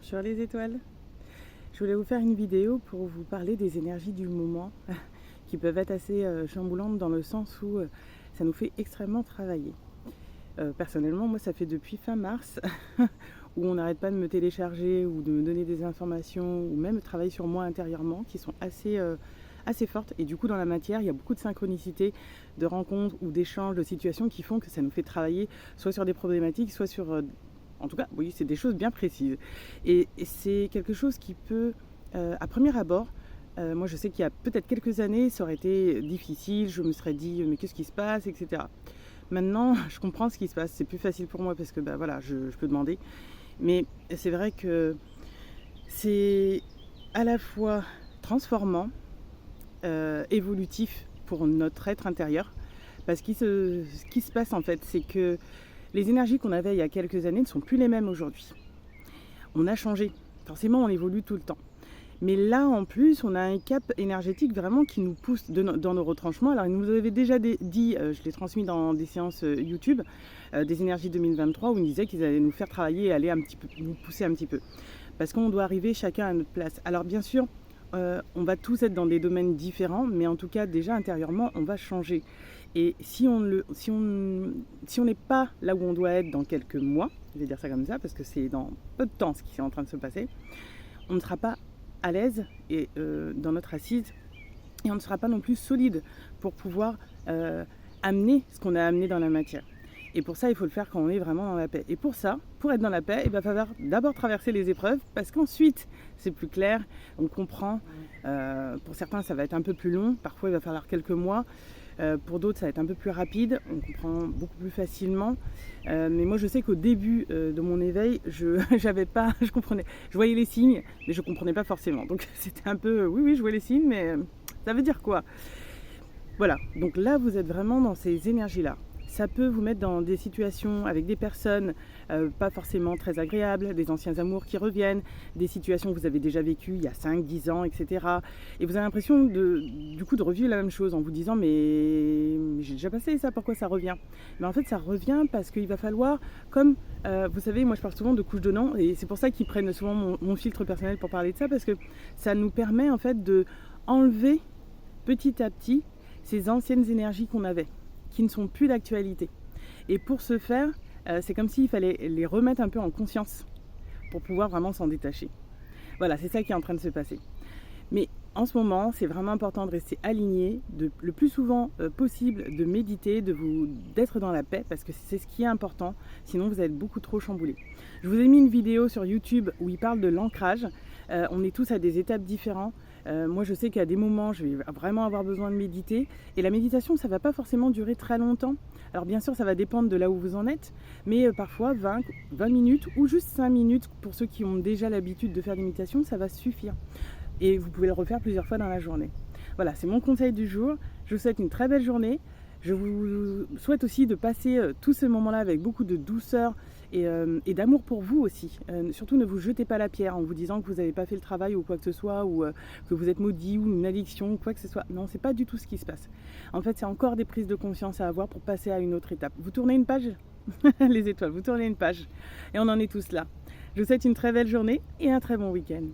Bonjour les étoiles. Je voulais vous faire une vidéo pour vous parler des énergies du moment qui peuvent être assez chamboulantes dans le sens où ça nous fait extrêmement travailler. Personnellement, moi ça fait depuis fin mars où on n'arrête pas de me télécharger ou de me donner des informations ou même travailler sur moi intérieurement qui sont assez fortes, et du coup dans la matière il y a beaucoup de synchronicité, de rencontres ou d'échanges, de situations qui font que ça nous fait travailler soit sur des problématiques, soit sur en tout cas, oui, c'est des choses bien précises. Et c'est quelque chose qui peut, à premier abord, moi je sais qu'il y a peut-être quelques années, ça aurait été difficile, je me serais dit, mais qu'est-ce qui se passe, etc. Maintenant, je comprends ce qui se passe, c'est plus facile pour moi parce que voilà, je peux demander. Mais c'est vrai que c'est à la fois transformant, évolutif pour notre être intérieur. Parce que ce qui se passe en fait, c'est que les énergies qu'on avait il y a quelques années ne sont plus les mêmes aujourd'hui. On a changé, forcément on évolue tout le temps. Mais là en plus, on a un cap énergétique vraiment qui nous pousse dans nos retranchements. Alors il nous avait déjà dit, je l'ai transmis dans des séances YouTube, des énergies 2023, où il nous disait qu'ils allaient nous faire travailler et aller un petit peu, nous pousser un petit peu. Parce qu'on doit arriver chacun à notre place. Alors bien sûr, on va tous être dans des domaines différents, mais en tout cas déjà intérieurement, on va changer. Et si on n'est pas là où on doit être dans quelques mois, je vais dire ça comme ça, parce que c'est dans peu de temps ce qui est en train de se passer, on ne sera pas à l'aise dans notre assise, et on ne sera pas non plus solide pour pouvoir amener ce qu'on a amené dans la matière. Et pour ça, il faut le faire quand on est vraiment dans la paix. Et pour ça, pour être dans la paix, il va falloir d'abord traverser les épreuves, parce qu'ensuite, c'est plus clair, on comprend. Pour certains, ça va être un peu plus long, parfois il va falloir quelques mois. Pour d'autres, ça va être un peu plus rapide, on comprend beaucoup plus facilement. Mais moi, je sais qu'au début de mon éveil, je voyais les signes, mais je ne comprenais pas forcément. Donc c'était un peu, oui, je vois les signes, mais ça veut dire quoi? Voilà, donc là, vous êtes vraiment dans ces énergies-là. Ça peut vous mettre dans des situations avec des personnes pas forcément très agréables, des anciens amours qui reviennent, des situations que vous avez déjà vécues il y a 5, 10 ans, etc. Et vous avez l'impression du coup de revivre la même chose en vous disant mais j'ai déjà passé ça, pourquoi ça revient? Mais en fait ça revient parce qu'il va falloir, comme vous savez, moi je parle souvent de couches de dents, et c'est pour ça qu'ils prennent souvent mon filtre personnel pour parler de ça, parce que ça nous permet en fait de enlever petit à petit ces anciennes énergies qu'on avait, qui ne sont plus d'actualité. Et pour ce faire, c'est comme s'il fallait les remettre un peu en conscience pour pouvoir vraiment s'en détacher. Voilà, c'est ça qui est en train de se passer. Mais en ce moment, c'est vraiment important de rester aligné, le plus souvent possible de méditer, d'être dans la paix, parce que c'est ce qui est important, sinon vous allez être beaucoup trop chamboulé. Je vous ai mis une vidéo sur YouTube où il parle de l'ancrage. On est tous à des étapes différentes. Moi je sais qu'à des moments je vais vraiment avoir besoin de méditer, et la méditation ça va pas forcément durer très longtemps. Alors bien sûr ça va dépendre de là où vous en êtes, mais parfois 20 minutes ou juste 5 minutes pour ceux qui ont déjà l'habitude de faire des méditations, ça va suffire. Et vous pouvez le refaire plusieurs fois dans la journée. Voilà, c'est mon conseil du jour. Je vous souhaite une très belle journée. Je vous souhaite aussi de passer tout ce moment-là avec beaucoup de douceur et d'amour pour vous aussi. Surtout ne vous jetez pas la pierre en vous disant que vous n'avez pas fait le travail ou quoi que ce soit, ou que vous êtes maudit ou une addiction ou quoi que ce soit. Non, c'est pas du tout ce qui se passe. En fait, c'est encore des prises de conscience à avoir pour passer à une autre étape. Vous tournez une page, les étoiles, vous tournez une page. Et on en est tous là. Je vous souhaite une très belle journée et un très bon week-end.